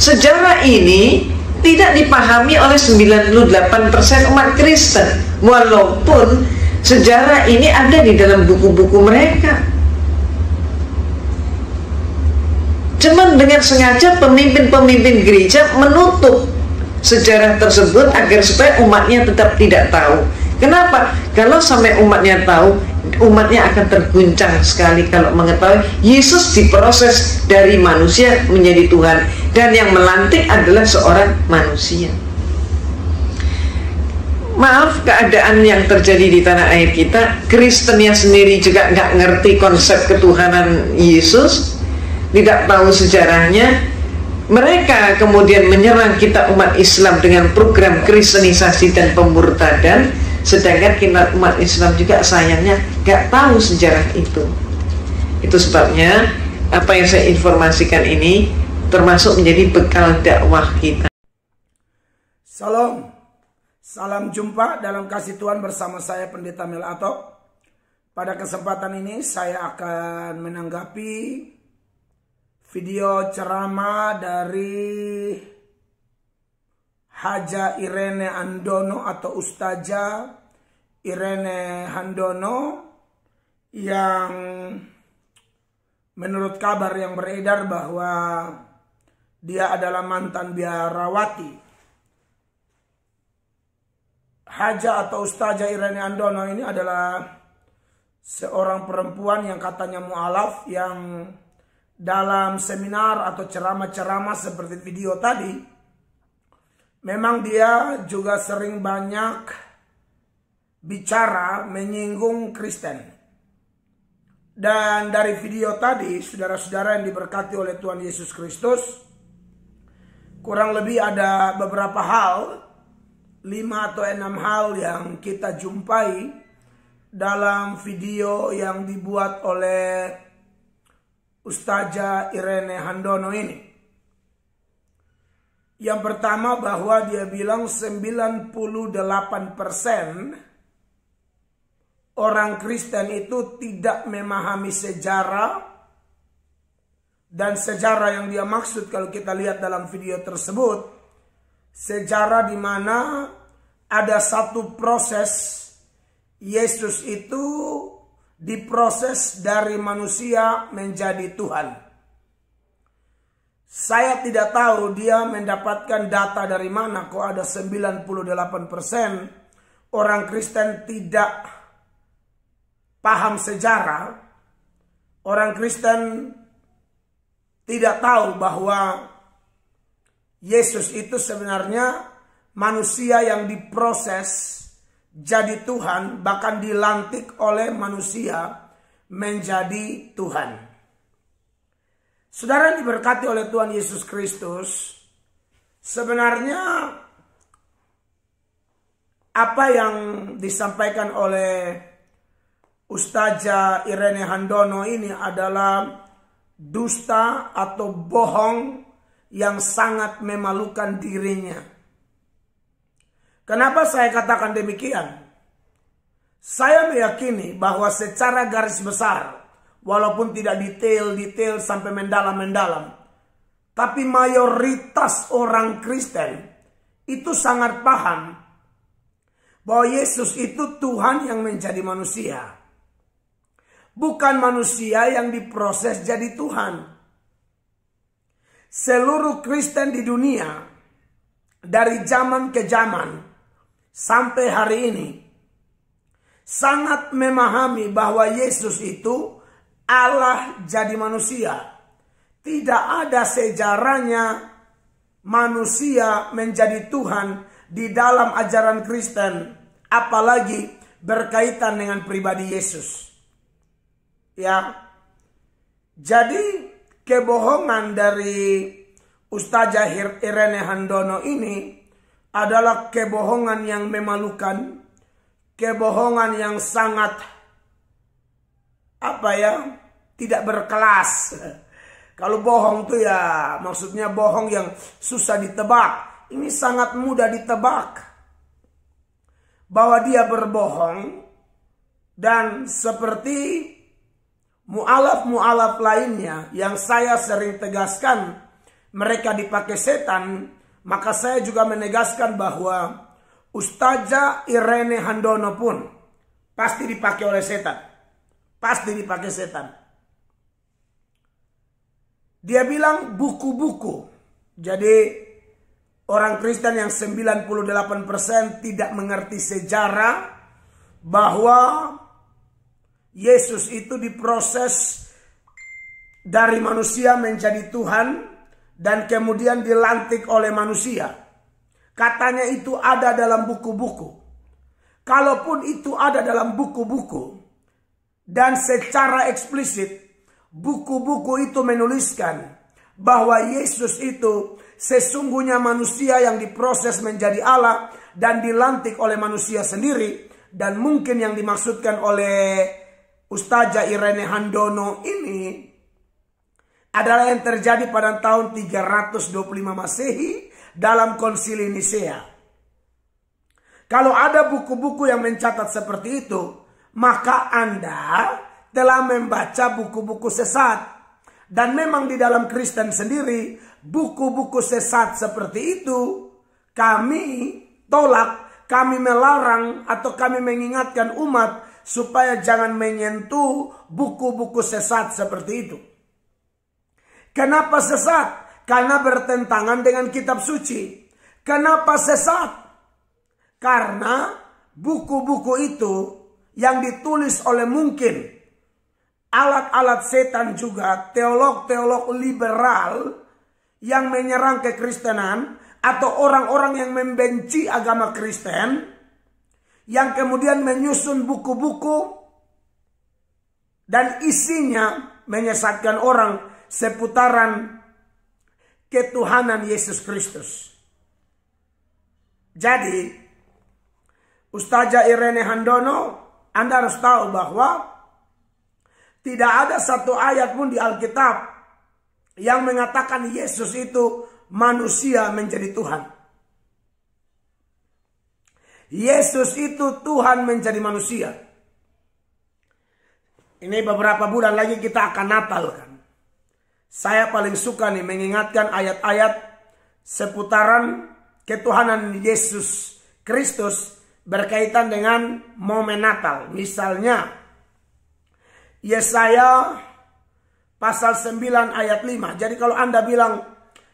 Sejarah ini tidak dipahami oleh 98% umat Kristen, walaupun sejarah ini ada di dalam buku-buku mereka. Cuman dengan sengaja pemimpin-pemimpin gereja menutup sejarah tersebut agar supaya umatnya tetap tidak tahu. Kenapa? Kalau sampai umatnya tahu, umatnya akan terguncang sekali kalau mengetahui Yesus diproses dari manusia menjadi Tuhan, dan yang melantik adalah seorang manusia. Maaf, keadaan yang terjadi di tanah air kita, Kristennya sendiri juga nggak ngerti konsep ketuhanan Yesus, tidak tahu sejarahnya. Mereka kemudian menyerang kita umat Islam dengan program kristenisasi dan pemurtadan, sedangkan kita umat Islam juga sayangnya nggak tahu sejarah itu. Itu sebabnya apa yang saya informasikan ini termasuk menjadi bekal dakwah kita. Salam, salam jumpa dalam kasih Tuhan bersama saya Pendeta Mel Atok. Pada kesempatan ini saya akan menanggapi video ceramah dari Haja Irene Handono atau Ustazah Irene Handono yang menurut kabar yang beredar bahwa dia adalah mantan biarawati. Haja atau Ustazah Irene Handono ini adalah seorang perempuan yang katanya mu'alaf, yang dalam seminar atau ceramah-ceramah seperti video tadi, memang dia juga sering banyak bicara menyinggung Kristen. Dan dari video tadi, saudara-saudara yang diberkati oleh Tuhan Yesus Kristus, kurang lebih ada beberapa hal, 5 atau 6 hal yang kita jumpai dalam video yang dibuat oleh Ustazah Irene Handono ini. Yang pertama, bahwa dia bilang 98% orang Kristen itu tidak memahami sejarah. Dan sejarah yang dia maksud kalau kita lihat dalam video tersebut, sejarah di mana ada satu proses Yesus itu diproses dari manusia menjadi Tuhan. Saya tidak tahu dia mendapatkan data dari mana kok ada 98% orang Kristen tidak paham sejarah. Orang Kristen tidak tahu bahwa Yesus itu sebenarnya manusia yang diproses jadi Tuhan, bahkan dilantik oleh manusia menjadi Tuhan. Saudara yang diberkati oleh Tuhan Yesus Kristus, sebenarnya apa yang disampaikan oleh Ustazah Irene Handono ini adalah dusta atau bohong yang sangat memalukan dirinya. Kenapa saya katakan demikian? Saya meyakini bahwa secara garis besar, walaupun tidak detail-detail sampai mendalam-mendalam, tapi mayoritas orang Kristen itu sangat paham bahwa Yesus itu Tuhan yang menjadi manusia. Bukan manusia yang diproses jadi Tuhan. Seluruh Kristen di dunia, dari zaman ke zaman, sampai hari ini, sangat memahami bahwa Yesus itu Allah jadi manusia. Tidak ada sejarahnya manusia menjadi Tuhan di dalam ajaran Kristen, apalagi berkaitan dengan pribadi Yesus. Ya, jadi kebohongan dari Ustazah Irene Handono ini adalah kebohongan yang memalukan, kebohongan yang sangat tidak berkelas. Kalau bohong tuh ya maksudnya bohong yang susah ditebak. Ini sangat mudah ditebak bahwa dia berbohong, dan seperti mu'alaf-mu'alaf lainnya yang saya sering tegaskan mereka dipakai setan, maka saya juga menegaskan bahwa Ustazah Irene Handono pun pasti dipakai oleh setan. Pasti dipakai setan. Dia bilang buku-buku. Jadi orang Kristen yang 98% tidak mengerti sejarah bahwa Yesus itu diproses dari manusia menjadi Tuhan dan kemudian dilantik oleh manusia. Katanya itu ada dalam buku-buku. Kalaupun itu ada dalam buku-buku dan secara eksplisit buku-buku itu menuliskan bahwa Yesus itu sesungguhnya manusia yang diproses menjadi Allah dan dilantik oleh manusia sendiri, dan mungkin yang dimaksudkan oleh Ustazah Irene Handono ini adalah yang terjadi pada tahun 325 Masehi dalam Konsili Nisea. Kalau ada buku-buku yang mencatat seperti itu, maka Anda telah membaca buku-buku sesat. Dan memang di dalam Kristen sendiri, buku-buku sesat seperti itu kami tolak, kami melarang atau kami mengingatkan umat supaya jangan menyentuh buku-buku sesat seperti itu. Kenapa sesat? Karena bertentangan dengan kitab suci. Kenapa sesat? Karena buku-buku itu yang ditulis oleh mungkin alat-alat setan juga, teolog-teolog liberal yang menyerang kekristenan atau orang-orang yang membenci agama Kristen, yang kemudian menyusun buku-buku dan isinya menyesatkan orang seputaran ketuhanan Yesus Kristus. Jadi, Ustazah Irene Handono, Anda harus tahu bahwa tidak ada satu ayat pun di Alkitab yang mengatakan Yesus itu manusia menjadi Tuhan. Yesus itu Tuhan menjadi manusia. Ini beberapa bulan lagi kita akan Natal kan. Saya paling suka nih mengingatkan ayat-ayat seputaran ketuhanan Yesus Kristus berkaitan dengan momen Natal. Misalnya Yesaya pasal 9 ayat 5. Jadi kalau Anda bilang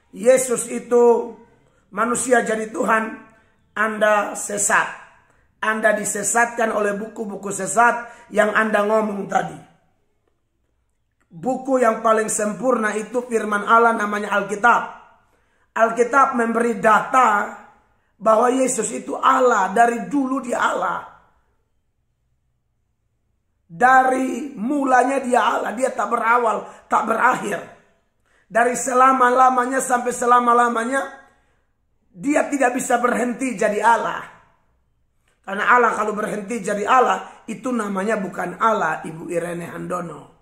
Yesus itu manusia jadi Tuhan, Anda sesat. Anda disesatkan oleh buku-buku sesat yang Anda ngomong tadi. Buku yang paling sempurna itu firman Allah, namanya Alkitab. Alkitab memberi data bahwa Yesus itu Allah. Dari dulu dia Allah. Dari mulanya dia Allah. Dia tak berawal, tak berakhir. Dari selama-lamanya sampai selama-lamanya dia tidak bisa berhenti jadi Allah. Karena Allah kalau berhenti jadi Allah, itu namanya bukan Allah, Ibu Irene Handono.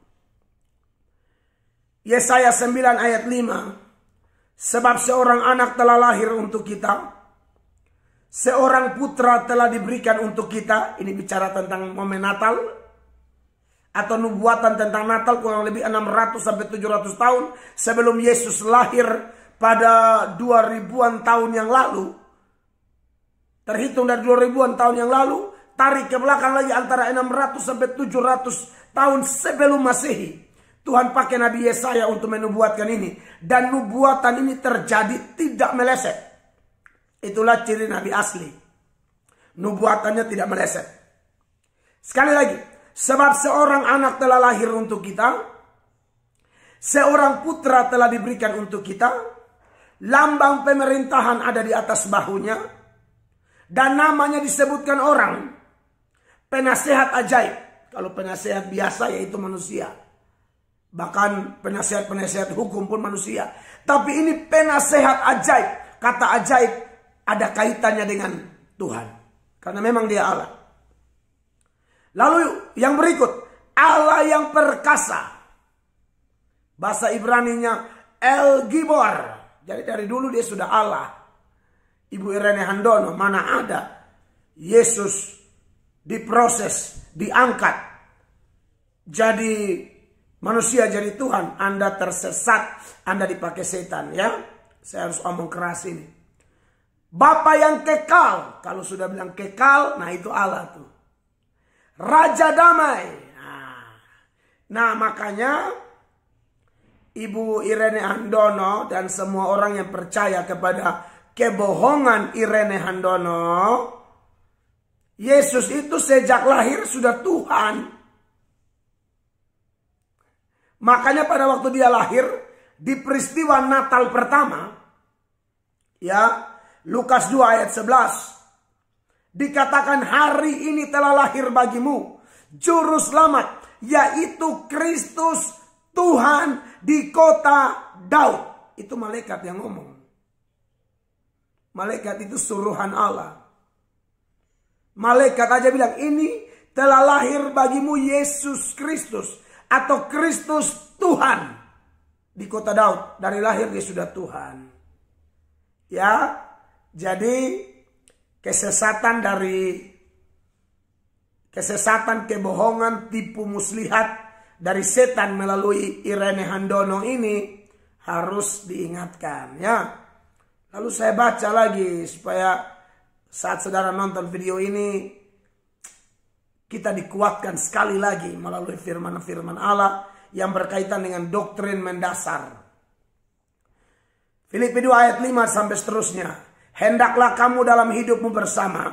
Yesaya 9 ayat 5. Sebab seorang anak telah lahir untuk kita, seorang putra telah diberikan untuk kita. Ini bicara tentang momen Natal atau nubuatan tentang Natal kurang lebih 600 sampai 700 tahun sebelum Yesus lahir pada 2000-an tahun yang lalu. Terhitung dari 2000-an tahun yang lalu, tarik ke belakang lagi antara 600 sampai 700 tahun sebelum Masehi. Tuhan pakai Nabi Yesaya untuk menubuatkan ini. Dan nubuatan ini terjadi tidak meleset. Itulah ciri Nabi asli. Nubuatannya tidak meleset. Sekali lagi. Sebab seorang anak telah lahir untuk kita. Seorang putra telah diberikan untuk kita. Lambang pemerintahan ada di atas bahunya. Dan namanya disebutkan orang. Penasehat ajaib. Kalau penasehat biasa yaitu manusia. Bahkan penasehat-penasehat hukum pun manusia. Tapi ini penasehat ajaib. Kata ajaib ada kaitannya dengan Tuhan. Karena memang dia Allah. Lalu yang berikut. Allah yang perkasa. Bahasa Ibraninya El Gibor. Jadi dari dulu dia sudah Allah. Ibu Irene Handono, mana ada Yesus diproses, diangkat. Jadi manusia jadi Tuhan, Anda tersesat, Anda dipakai setan, ya. Saya harus omong keras ini. Bapa yang kekal, kalau sudah bilang kekal, nah itu Allah tuh. Raja damai. Nah makanya Ibu Irene Handono dan semua orang yang percaya kepada kebohongan Irene Handono, Yesus itu sejak lahir sudah Tuhan. Makanya pada waktu dia lahir, di peristiwa Natal pertama, ya, Lukas 2 ayat 11, dikatakan hari ini telah lahir bagimu Juru Selamat, yaitu Kristus Tuhan di kota Daud. Itu malaikat yang ngomong. Malaikat itu suruhan Allah. Malaikat aja bilang, ini telah lahir bagimu Yesus Kristus atau Kristus Tuhan di kota Daud. Dari lahir dia sudah Tuhan. Ya, jadi kesesatan kebohongan, tipu muslihat dari setan melalui Irene Handono ini harus diingatkan, ya. Lalu saya baca lagi supaya saat saudara nonton video ini kita dikuatkan sekali lagi melalui firman-firman Allah yang berkaitan dengan doktrin mendasar. Filipi 2 ayat 5 sampai seterusnya. Hendaklah kamu dalam hidupmu bersama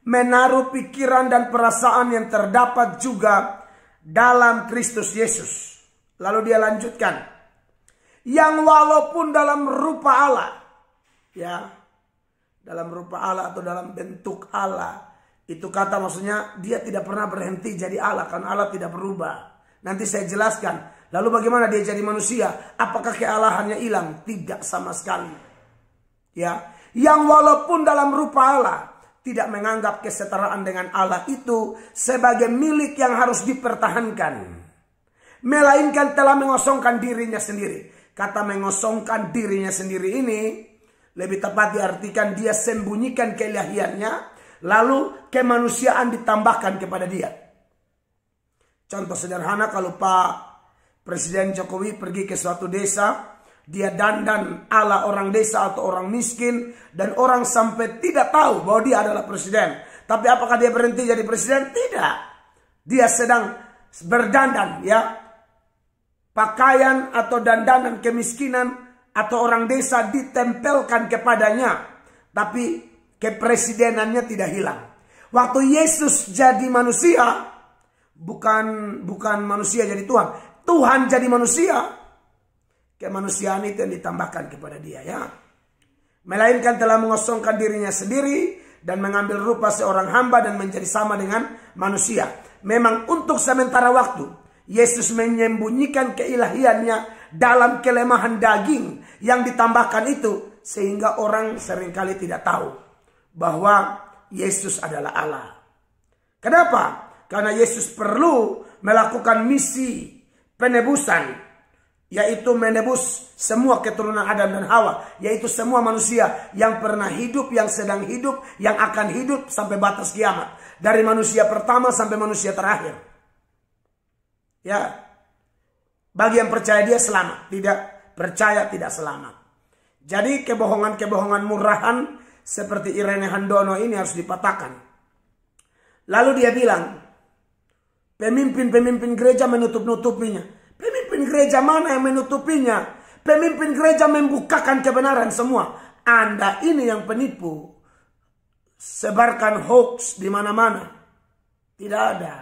menaruh pikiran dan perasaan yang terdapat juga dalam Kristus Yesus. Lalu dia lanjutkan, yang walaupun dalam rupa Allah, ya, dalam rupa Allah atau dalam bentuk Allah, itu kata maksudnya dia tidak pernah berhenti jadi Allah, karena Allah tidak berubah. Nanti saya jelaskan. Lalu bagaimana dia jadi manusia? Apakah kealahannya hilang? Tidak sama sekali. Ya, yang walaupun dalam rupa Allah, tidak menganggap kesetaraan dengan Allah itu sebagai milik yang harus dipertahankan, melainkan telah mengosongkan dirinya sendiri. Kata mengosongkan dirinya sendiri ini lebih tepat diartikan dia sembunyikan keilahiannya, lalu kemanusiaan ditambahkan kepada dia. Contoh sederhana, kalau Pak Presiden Jokowi pergi ke suatu desa, dia dandan ala orang desa atau orang miskin, dan orang sampai tidak tahu bahwa dia adalah presiden. Tapi apakah dia berhenti jadi presiden? Tidak. Dia sedang berdandan, ya, pakaian atau dandanan kemiskinan atau orang desa ditempelkan kepadanya, tapi kepresidenannya tidak hilang. Waktu Yesus jadi manusia, bukan manusia jadi Tuhan, Tuhan jadi manusia, kemanusiaan itu yang ditambahkan kepada dia, ya. Melainkan telah mengosongkan dirinya sendiri dan mengambil rupa seorang hamba dan menjadi sama dengan manusia. Memang untuk sementara waktu Yesus menyembunyikan keilahiannya dalam kelemahan daging yang ditambahkan itu, sehingga orang seringkali tidak tahu bahwa Yesus adalah Allah. Kenapa? Karena Yesus perlu melakukan misi penebusan, yaitu menebus semua keturunan Adam dan Hawa, yaitu semua manusia yang pernah hidup, yang sedang hidup, yang akan hidup sampai batas kiamat. Dari manusia pertama sampai manusia terakhir. Ya, bagi yang percaya dia selamat, tidak percaya tidak selamat. Jadi kebohongan-kebohongan murahan seperti Irene Handono ini harus dipatahkan. Lalu dia bilang, pemimpin-pemimpin gereja menutup-nutupinya. Pemimpin gereja mana yang menutupinya? Pemimpin gereja membukakan kebenaran semua. Anda ini yang penipu. Sebarkan hoax di mana-mana. Tidak ada.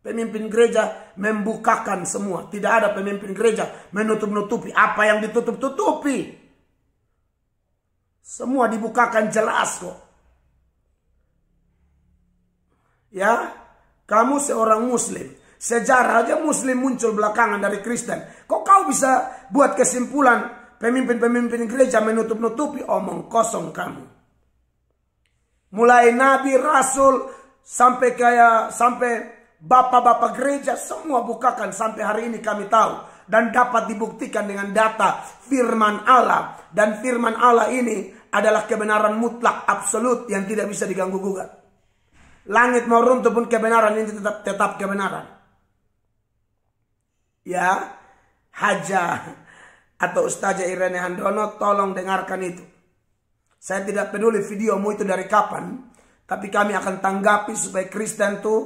Pemimpin gereja membukakan semua. Tidak ada pemimpin gereja menutup-nutupi. Apa yang ditutup-tutupi? Semua dibukakan jelas kok. Ya, kamu seorang muslim. Sejarah aja muslim muncul belakangan dari Kristen. Kok kau bisa buat kesimpulan pemimpin-pemimpin gereja menutup-nutupi? Omong kosong kamu. Mulai nabi, rasul, sampai bapak-bapak gereja, semua bukakan sampai hari ini kami tahu. Dan dapat dibuktikan dengan data firman Allah. Dan firman Allah ini adalah kebenaran mutlak, absolut, yang tidak bisa diganggu-gugat. Langit mau runtuh pun kebenaran ini tetap kebenaran. Ya, Haja atau Ustazah Irene Handono, tolong dengarkan itu. Saya tidak peduli videomu itu dari kapan, tapi kami akan tanggapi supaya Kristen tuh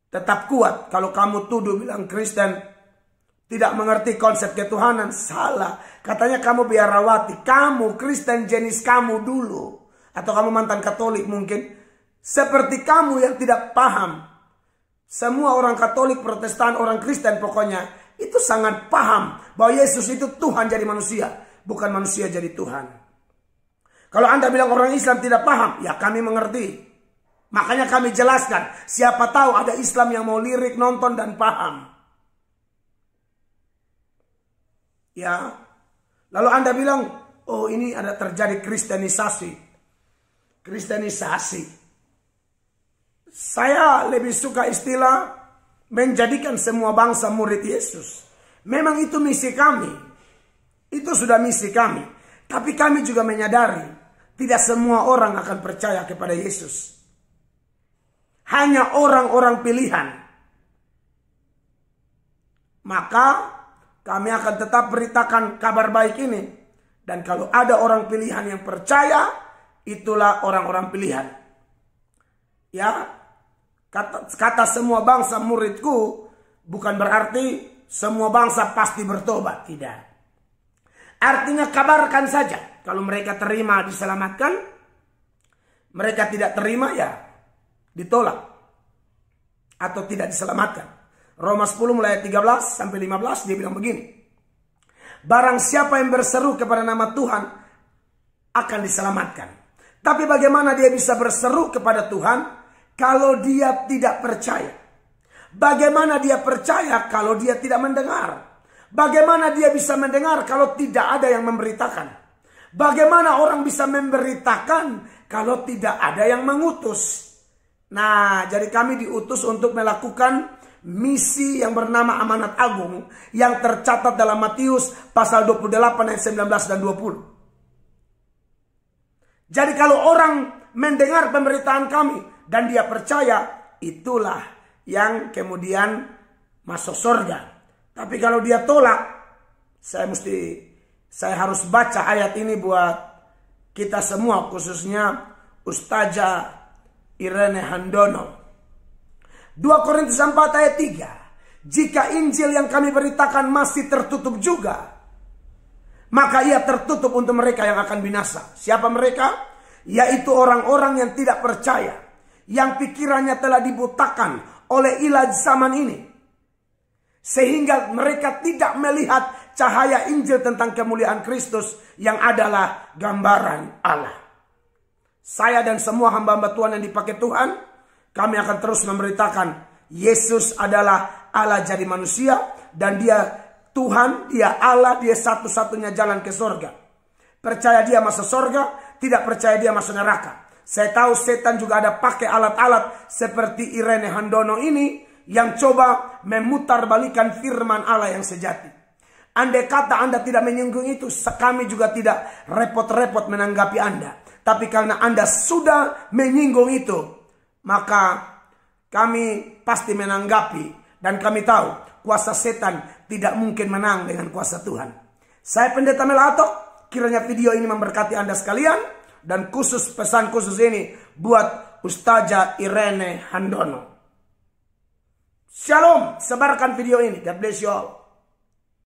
tetap kuat. Kalau kamu tuduh bilang Kristen tidak mengerti konsep ketuhanan, salah. Katanya kamu biarawati, kamu Kristen jenis kamu dulu. Atau kamu mantan Katolik mungkin. Seperti kamu yang tidak paham. Semua orang Katolik, Protestan, orang Kristen pokoknya itu sangat paham bahwa Yesus itu Tuhan jadi manusia, bukan manusia jadi Tuhan. Kalau Anda bilang orang Islam tidak paham, ya kami mengerti. Makanya kami jelaskan, siapa tahu ada Islam yang mau lirik, nonton dan paham. Ya, lalu Anda bilang, oh ini ada terjadi kristenisasi. Kristenisasi. Saya lebih suka istilah menjadikan semua bangsa murid Yesus. Memang itu misi kami. Itu sudah misi kami. Tapi kami juga menyadari, tidak semua orang akan percaya kepada Yesus. Hanya orang-orang pilihan. Maka kami akan tetap beritakan kabar baik ini. Dan kalau ada orang pilihan yang percaya, itulah orang-orang pilihan. Ya, kata semua bangsa muridku bukan berarti semua bangsa pasti bertobat. Tidak. Artinya kabarkan saja. Kalau mereka terima diselamatkan, mereka tidak terima ya ditolak. Atau tidak diselamatkan. Roma 10 mulai 13 sampai 15 dia bilang begini. Barang siapa yang berseru kepada nama Tuhan akan diselamatkan. Tapi bagaimana dia bisa berseru kepada Tuhan kalau dia tidak percaya? Bagaimana dia percaya kalau dia tidak mendengar? Bagaimana dia bisa mendengar kalau tidak ada yang memberitakan? Bagaimana orang bisa memberitakan kalau tidak ada yang mengutus? Nah, jadi kami diutus untuk melakukan misi yang bernama amanat agung yang tercatat dalam Matius pasal 28 ayat 19 dan 20. Jadi kalau orang mendengar pemberitaan kami dan dia percaya, itulah yang kemudian masuk surga. Tapi kalau dia tolak, saya harus baca ayat ini buat kita semua, khususnya Ustazah Irene Handono. 2 Korintus 4 ayat 3. Jika Injil yang kami beritakan masih tertutup juga, maka ia tertutup untuk mereka yang akan binasa. Siapa mereka? Yaitu orang-orang yang tidak percaya, yang pikirannya telah dibutakan oleh ilaj zaman ini, sehingga mereka tidak melihat cahaya Injil tentang kemuliaan Kristus yang adalah gambaran Allah. Saya dan semua hamba-hamba Tuhan yang dipakai Tuhan, kami akan terus memberitakan Yesus adalah Allah jadi manusia dan dia Tuhan, dia Allah, dia satu-satunya jalan ke surga. Percaya dia masuk surga, tidak percaya dia masuk neraka. Saya tahu setan juga ada pakai alat-alat seperti Irene Handono ini yang coba memutarbalikan firman Allah yang sejati. Andai kata Anda tidak menyinggung itu, kami juga tidak repot-repot menanggapi Anda. Tapi karena Anda sudah menyinggung itu, maka kami pasti menanggapi. Dan kami tahu kuasa setan tidak mungkin menang dengan kuasa Tuhan. Saya Pendeta Melato, kiranya video ini memberkati Anda sekalian. Dan khusus pesan khusus ini buat Ustazah Irene Handono. Shalom, sebarkan video ini. God bless you all.